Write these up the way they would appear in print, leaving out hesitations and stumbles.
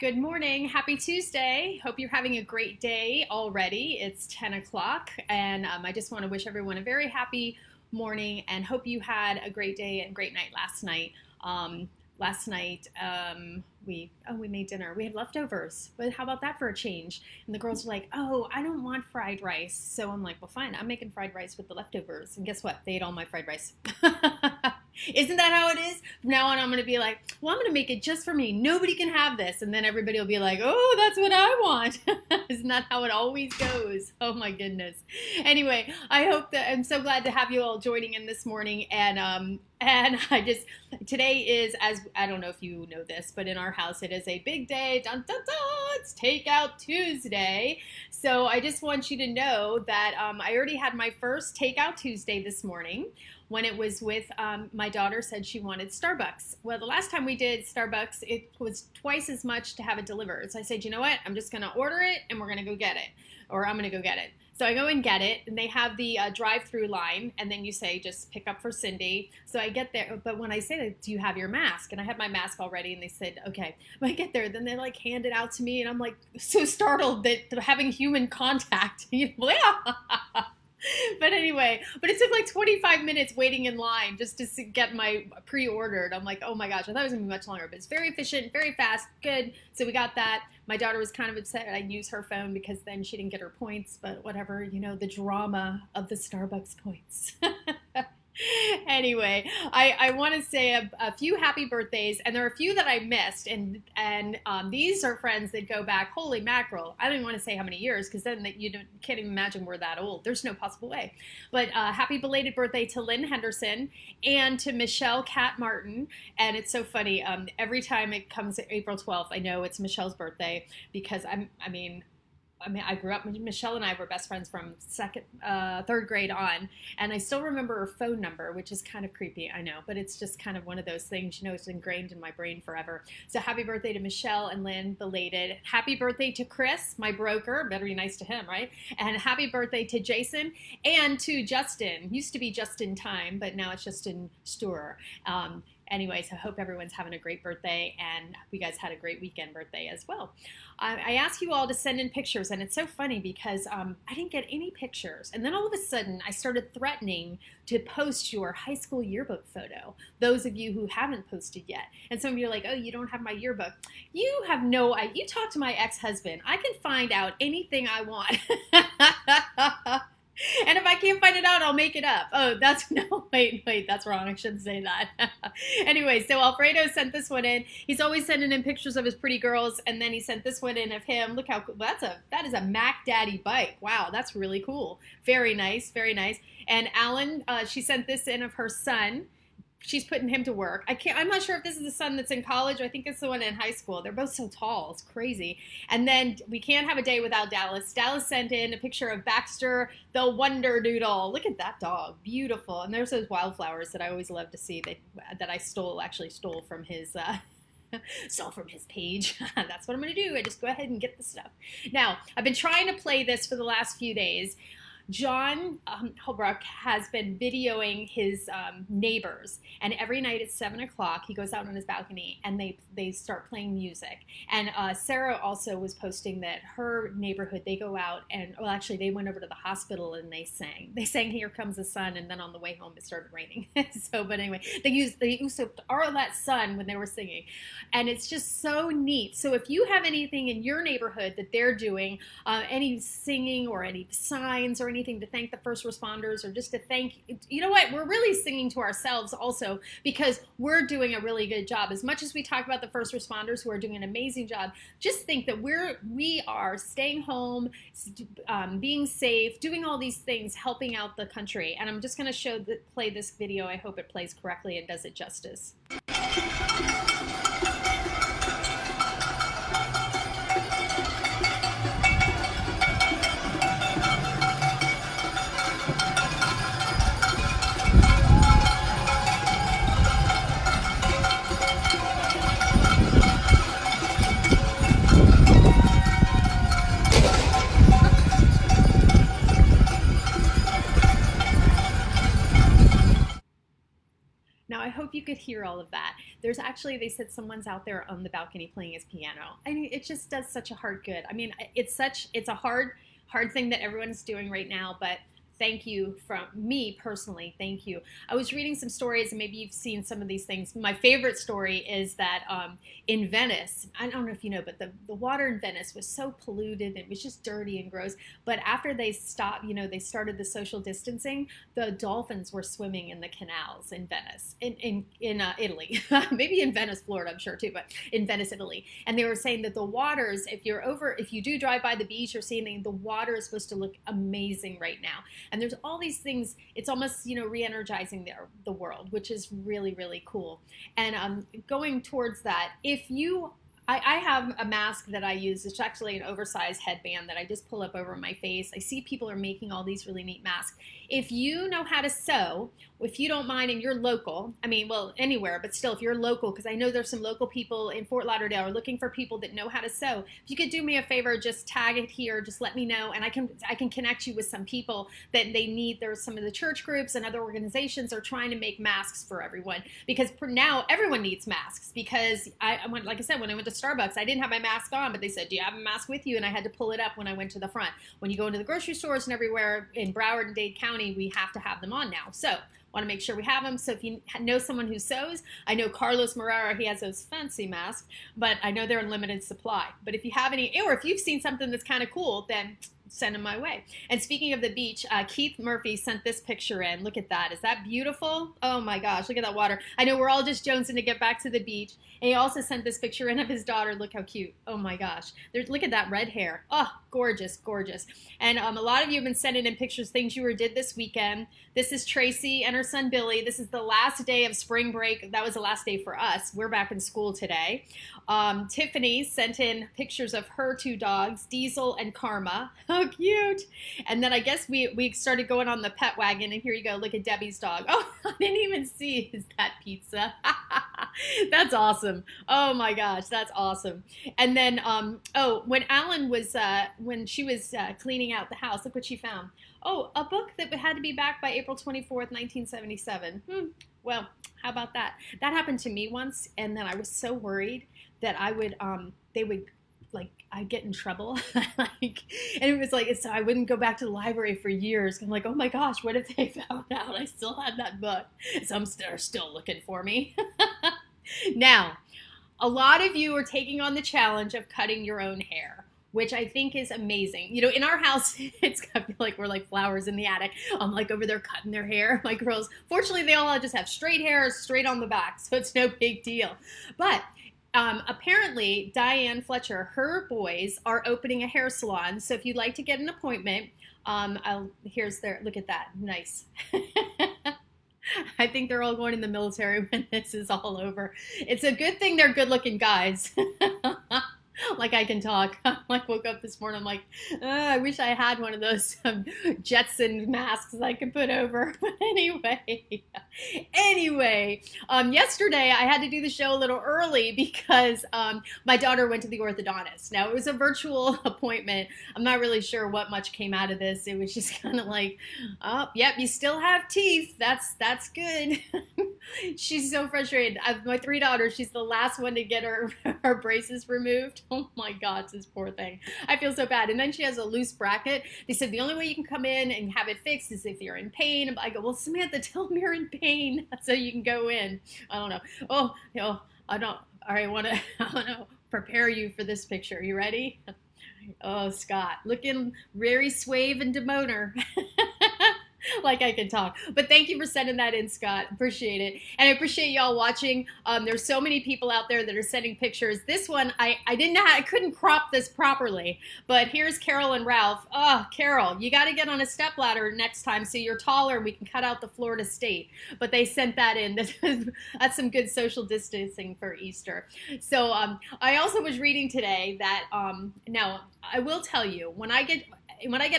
Good morning. Happy Tuesday. Hope you're having a great day already. It's 10 o'clock, and I just want to wish everyone a very happy morning and hope you had a great day and great night last night. We made dinner. We had leftovers, but how about that for a change? And the girls were like, "Oh, I don't want fried rice." So I'm like, "Well, fine. I'm making fried rice with the leftovers." And guess what? They ate all my fried rice. Isn't that how it is? From now on, I'm going to be like, well, I'm going to make it just for me. Nobody can have this. And then everybody will be like, oh, that's what I want. Isn't that how it always goes? Oh, my goodness. Anyway, I hope that I'm so glad to have you all joining in this morning. And today is, as I don't know if you know this, but in our house, it is a big day. Dun, dun, dun, it's Takeout Tuesday. So I just want you to know that I already had my first Takeout Tuesday this morning when it was with my daughter said she wanted Starbucks. Well, the last time we did Starbucks, it was twice as much to have it delivered. So I said, you know what? I'm just going to order it and we're going to go get it. Or I'm going to go get it. So I go and get it, and they have the drive-through line, and then you say, just pick up for Cindy. So I get there, but when I say, do you have your mask? And I had my mask already, and they said, okay. When I get there, then they like hand it out to me, and I'm like so startled that they're having human contact. But anyway, it took like 25 minutes waiting in line just to get my pre-ordered. I'm like, oh my gosh, I thought it was going to be much longer, but it's very efficient, very fast, good. So we got that. My daughter was kind of upset I'd use her phone because then she didn't get her points, but whatever, the drama of the Starbucks points. Anyway, I want to say a few happy birthdays, and there are a few that I missed, and these are friends that go back, holy mackerel, I don't even want to say how many years, because then can't even imagine we're that old. There's no possible way. But happy belated birthday to Lynn Henderson and to Michelle Cat Martin, and it's so funny, every time it comes April 12th, I know it's Michelle's birthday, because I grew up, Michelle and I were best friends from third grade on, and I still remember her phone number, which is kind of creepy, I know, but it's just kind of one of those things, it's ingrained in my brain forever. So happy birthday to Michelle and Lynn, belated. Happy birthday to Chris, my broker, better be nice to him, right? And happy birthday to Jason and to Justin. Used to be Justin Time, but now it's Justin Sturer. Anyways, I hope everyone's having a great birthday, and you guys had a great weekend birthday as well. I asked you all to send in pictures, and it's so funny because I didn't get any pictures. And then all of a sudden, I started threatening to post your high school yearbook photo, those of you who haven't posted yet. And some of you are like, oh, you don't have my yearbook. You have no idea. You talk to my ex-husband. I can find out anything I want. And if I can't find it out, I'll make it up. Oh, wait, that's wrong. I shouldn't say that. Anyway, so Alfredo sent this one in. He's always sending in pictures of his pretty girls, and then he sent this one in of him. Look how cool. That is a Mac Daddy bike. Wow, that's really cool. Very nice, very nice. And Alan, she sent this in of her son. She's putting him to work. I'm not sure if this is the son that's in college. I think it's the one in high school. They're both so tall. It's crazy. And then we can't have a day without Dallas. Dallas sent in a picture of Baxter the Wonder Doodle. Look at that dog. Beautiful. And there's those wildflowers that I always love to see that I stole from his stole from his page. That's what I'm going to do. I just go ahead and get the stuff. Now, I've been trying to play this for the last few days. John Holbrook has been videoing his neighbors, and every night at 7 o'clock he goes out on his balcony and they start playing music. And Sarah also was posting that her neighborhood, they go out and, well, actually they went over to the hospital and they sang Here Comes the Sun, and then on the way home it started raining. But anyway, they used all of that sun when they were singing, and it's just so neat. So if you have anything in your neighborhood that they're doing, any singing or any signs or anything to thank the first responders, or just to thank, you know what, we're really singing to ourselves also, because we're doing a really good job. As much as we talk about the first responders who are doing an amazing job, just think that we are staying home, being safe, doing all these things, helping out the country. And I'm just going to play this video. I hope it plays correctly and does it justice. Now, I hope you could hear all of that. There's actually, they said someone's out there on the balcony playing his piano. I mean, it just does such a heart good. I mean, it's a hard thing that everyone's doing right now, but thank you from me personally. Thank you. I was reading some stories, and maybe you've seen some of these things. My favorite story is that in Venice, I don't know if you know, but the water in Venice was so polluted. It was just dirty and gross. But after they stopped, they started the social distancing, the dolphins were swimming in the canals in Venice, in Italy. Maybe in Venice, Florida, I'm sure too, but in Venice, Italy. And they were saying that the waters, if you do drive by the beach or see anything, the water is supposed to look amazing right now. And there's all these things. It's almost, re-energizing the world, which is really, really cool. And going towards that, I have a mask that I use. It's actually an oversized headband that I just pull up over my face. I see people are making all these really neat masks. If you know how to sew, if you don't mind and you're local, anywhere, but still, if you're local, because I know there's some local people in Fort Lauderdale are looking for people that know how to sew. If you could do me a favor, just tag it here, just let me know, and I can connect you with some people that they need. There's some of the church groups and other organizations are trying to make masks for everyone, because for now everyone needs masks. Because like I said, when I went to Starbucks, I didn't have my mask on, but they said, "Do you have a mask with you?" And I had to pull it up when I went to the front. When you go into the grocery stores and everywhere in Broward and Dade County, we have to have them on now. So want to make sure we have them. So if you know someone who sews, I know Carlos Morera, he has those fancy masks, but I know they're in limited supply. But if you have any, or if you've seen something that's kind of cool, then send them my way. And speaking of the beach, Keith Murphy sent this picture in. Look at that. Is that beautiful? Oh my gosh, look at that water. I know we're all just jonesing to get back to the beach. And he also sent this picture in of his daughter. Look how cute. Oh my gosh. Look at that red hair. Oh, gorgeous, gorgeous. And a lot of you have been sending in pictures, things you did this weekend. This is Tracy and her son Billy. This is the last day of spring break. That was the last day for us. We're back in school today. Tiffany sent in pictures of her two dogs, Diesel and Karma. How cute. And then I guess we started going on the pet wagon, and here you go. Look at Debbie's dog. Oh, I didn't even see that pizza. That's awesome. Oh my gosh, that's awesome. And then, when Alan was, when she was cleaning out the house, look what she found. Oh, a book that had to be back by April 24th, 1977. Well, how about that? That happened to me once, and then I was so worried that I'd get in trouble. And it was so I wouldn't go back to the library for years. I'm like, oh my gosh, what if they found out I still had that book? Some are still looking for me. Now, a lot of you are taking on the challenge of cutting your own hair, which I think is amazing. In our house, it's I feel like we're like flowers in the attic. I'm over there cutting their hair. My girls, fortunately, they all just have straight hair, straight on the back, so it's no big deal. But apparently, Diane Fletcher, her boys are opening a hair salon. So if you'd like to get an appointment, look at that, nice. I think they're all going in the military when this is all over. It's a good thing they're good-looking guys. I can talk. Woke up this morning, I wish I had one of those Jetson masks I could put over. But anyway, yesterday I had to do the show a little early because my daughter went to the orthodontist. Now, it was a virtual appointment. I'm not really sure what much came out of this. It was just kind of oh, yep, you still have teeth. That's good. She's so frustrated. My three daughters, she's the last one to get her braces removed. Oh my gosh, this poor thing. I feel so bad. And then she has a loose bracket. They said the only way you can come in and have it fixed is if you're in pain. I go, well, Samantha, tell them you're in pain so you can go in. I don't know. I want to prepare you for this picture. You ready? Oh, Scott, looking very suave and demoner. I can talk. But thank you for sending that in, Scott. Appreciate it. And I appreciate y'all watching. There's so many people out there that are sending pictures. This one, I couldn't crop this properly. But here's Carol and Ralph. Oh, Carol, you got to get on a stepladder next time so you're taller and we can cut out the Florida State. But they sent that in. That's some good social distancing for Easter. So I also was reading today that, now, I will tell you, when I get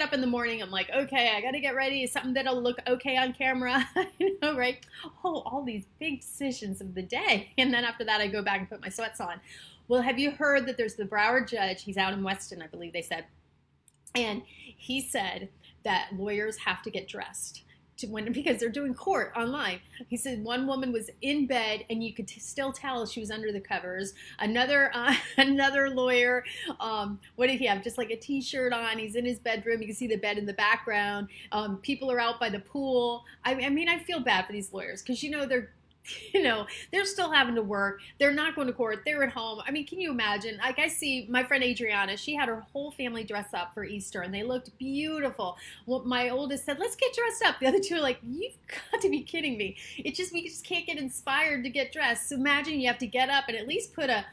up in the morning, I'm like, okay, I got to get ready. Something that'll look okay on camera, right? Oh, all these big decisions of the day. And then after that, I go back and put my sweats on. Well, have you heard that there's the Broward judge? He's out in Weston, I believe they said. And he said that lawyers have to get dressed. because they're doing court online. He said one woman was in bed and you could still tell she was under the covers. Another another lawyer, what did he have? Just like a t-shirt on. He's in his bedroom. You can see the bed in the background. People are out by the pool. I mean, I feel bad for these lawyers because they're still having to work. They're not going to court. They're at home. I mean, can you imagine? Like, I see my friend Adriana, she had her whole family dress up for Easter and they looked beautiful. Well, my oldest said, let's get dressed up. The other two are like, you've got to be kidding me. We just can't get inspired to get dressed. So imagine you have to get up and at least put a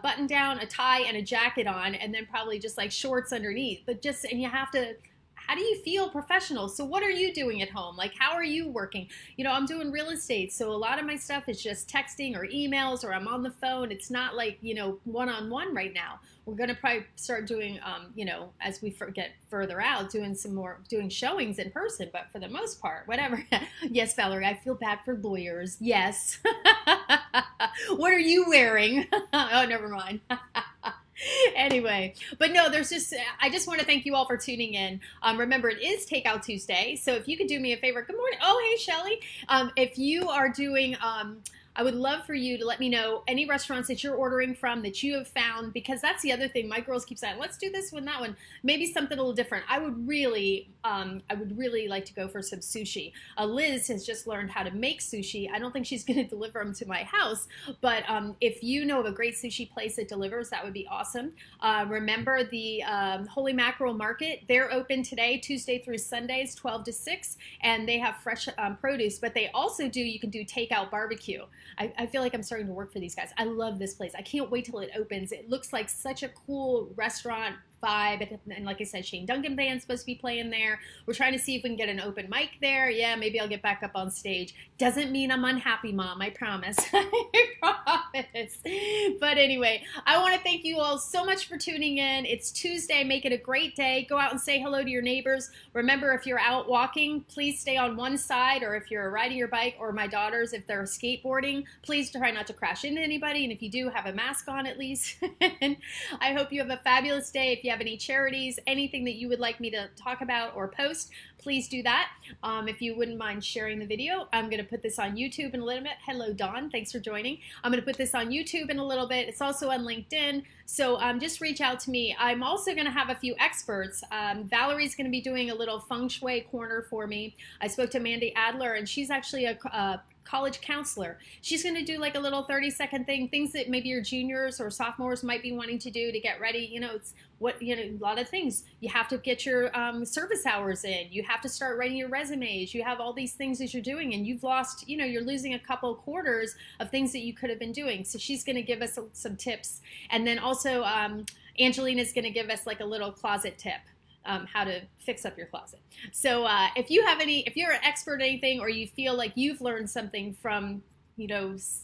button down, a tie, and a jacket on, and then probably just like shorts underneath. And you have to, how do you feel professional? So what are you doing at home? Like, how are you working? I'm doing real estate. So a lot of my stuff is just texting or emails, or I'm on the phone. It's not like, one-on-one right now. We're going to probably start doing, as we get further out, doing showings in person. But for the most part, whatever. Yes, Valerie, I feel bad for lawyers. Yes. What are you wearing? Oh, never mind. Anyway, but no, I just want to thank you all for tuning in. Remember, it is Takeout Tuesday. So if you could do me a favor, good morning. Oh, hey, Shelly. If you are doing, I would love for you to let me know any restaurants that you're ordering from that you have found, because that's the other thing. My girls keep saying, let's do this one, that one, maybe something a little different. I would really like to go for some sushi. Liz has just learned how to make sushi. I don't think she's going to deliver them to my house, but if you know of a great sushi place that delivers, that would be awesome. Remember the Holy Mackerel Market. They're open today, Tuesday through Sundays, 12 to 6, and they have fresh produce, but they also you can do takeout barbecue. I feel like I'm starting to work for these guys. I love this place. I can't wait till it opens. It looks like such a cool restaurant vibe, and like I said, Shane Duncan Band's supposed to be playing there. We're trying to see if we can get an open mic there. Yeah, maybe I'll get back up on stage. Doesn't mean I'm unhappy, Mom. I promise. I promise. But anyway, I want to thank you all so much for tuning in. It's Tuesday. Make it a great day. Go out and say hello to your neighbors. Remember, if you're out walking, please stay on one side, or if you're riding your bike, or my daughters, if they're skateboarding, please try not to crash into anybody. And if you do, have a mask on at least. And I hope you have a fabulous day. If you have any charities, anything that you would like me to talk about or post, please do that. If you wouldn't mind sharing the video, I'm going to put this on YouTube in a little bit. Hello, Dawn. Thanks for joining. I'm going to put this on YouTube in a little bit. It's also on LinkedIn. So just reach out to me. I'm also going to have a few experts. Valerie's going to be doing a little feng shui corner for me. I spoke to Mandy Adler, and she's actually a college counselor. She's going to do like a little 30-second things that maybe your juniors or sophomores might be wanting to do to get ready. It's a lot of things. You have to get your service hours in. You have to start writing your resumes. You have all these things that you're doing, and you've lost, you're losing a couple quarters of things that you could have been doing. So she's going to give us some tips. And then also Angelina's going to give us like a little closet tip. How to fix up your closet. So if you're an expert at anything, or you feel like you've learned something from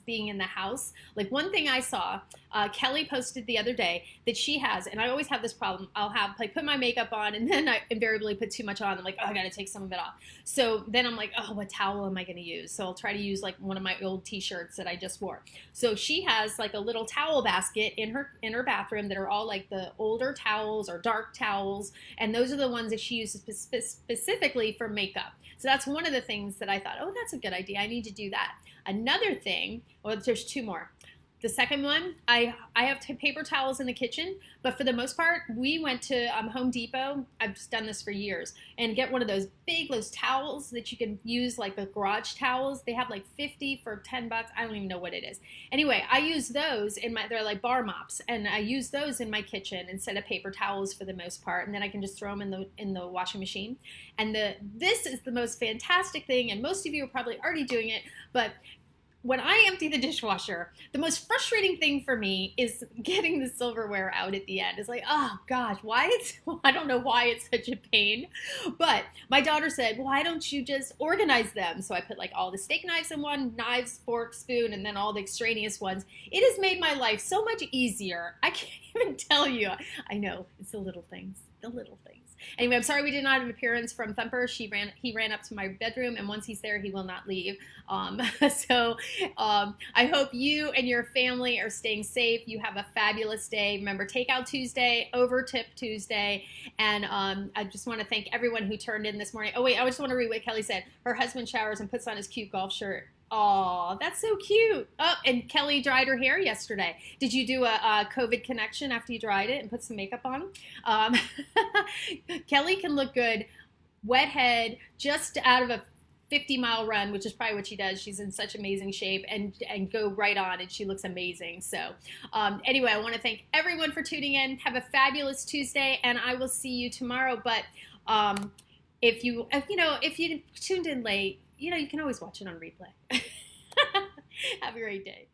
being in the house. Like one thing I saw, Kelly posted the other day that she has, and I always have this problem. I'll have put my makeup on, and then I invariably put too much on. I'm like, oh, I got to take some of it off. So then I'm like, oh, what towel am I going to use? So I'll try to use like one of my old t-shirts that I just wore. So she has like a little towel basket in her bathroom that are all like the older towels or dark towels, and those are the ones that she uses specifically for makeup. So that's one of the things that I thought, oh, that's a good idea. I need to do that. Another thing, well, there's two more. The second one, I have paper towels in the kitchen, but for the most part, we went to Home Depot. I've just done this for years, and get one of those towels that you can use, like the garage towels. They have like 50 for $10. I don't even know what it is. Anyway, I use those they're like bar mops, and I use those in my kitchen instead of paper towels for the most part, and then I can just throw them in the washing machine. And this is the most fantastic thing, and most of you are probably already doing it, but when I empty the dishwasher, the most frustrating thing for me is getting the silverware out at the end. It's like, oh gosh, I don't know why it's such a pain. But my daughter said, why don't you just organize them? So I put like all the steak knives in one, knives, fork, spoon, and then all the extraneous ones. It has made my life so much easier. I can't even tell you. I know, it's the little things. the little things. Anyway, I'm sorry we did not have an appearance from Thumper. He ran up to my bedroom, and once he's there, he will not leave. I hope you and your family are staying safe. You have a fabulous day. Remember, Takeout Tuesday, Over Tip Tuesday, and I just want to thank everyone who turned in this morning. Oh wait, I just want to read what Kelly said. Her husband showers and puts on his cute golf shirt. Oh, that's so cute. Oh, and Kelly dried her hair yesterday. Did you do a COVID connection after you dried it and put some makeup on? Kelly can look good, wet head, just out of a 50-mile run, which is probably what she does. She's in such amazing shape, and go right on, and she looks amazing. So anyway, I want to thank everyone for tuning in. Have a fabulous Tuesday, and I will see you tomorrow. But if you tuned in late, you can always watch it on replay. Have a great day.